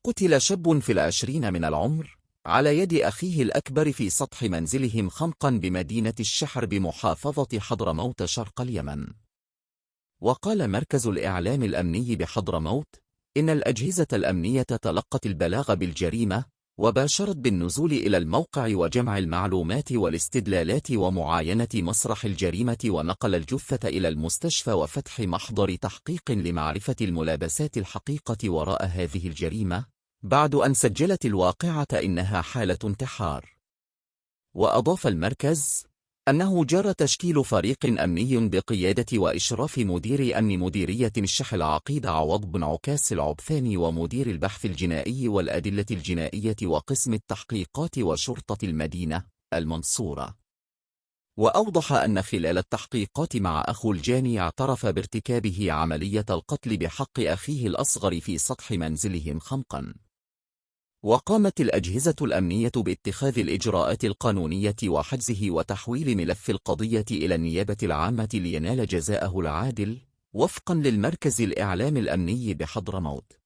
قتل شاب في العشرين من العمر على يد أخيه الأكبر في سطح منزلهم خنقا بمدينة الشحر بمحافظة حضرموت شرق اليمن. وقال مركز الإعلام الأمني بحضرموت إن الأجهزة الأمنية تلقت البلاغ بالجريمة وباشرت بالنزول إلى الموقع وجمع المعلومات والاستدلالات ومعاينة مسرح الجريمة، ونقل الجثة إلى المستشفى وفتح محضر تحقيق لمعرفة الملابسات الحقيقة وراء هذه الجريمة، بعد أن سجلت الواقعة إنها حالة انتحار. وأضاف المركز أنه جرى تشكيل فريق أمني بقيادة وإشراف مدير أمن مديرية الشحر العقيد عوض بن عكاس العبثاني ومدير البحث الجنائي والأدلة الجنائية وقسم التحقيقات وشرطة المدينة المنصورة. وأوضح أن خلال التحقيقات مع أخو الجاني اعترف بارتكابه عملية القتل بحق أخيه الأصغر في سطح منزلهم خنقا. وقامت الأجهزة الأمنية باتخاذ الإجراءات القانونية وحجزه وتحويل ملف القضية إلى النيابة العامة لينال جزاءه العادل وفقا للمركز الإعلام الأمني بحضرموت.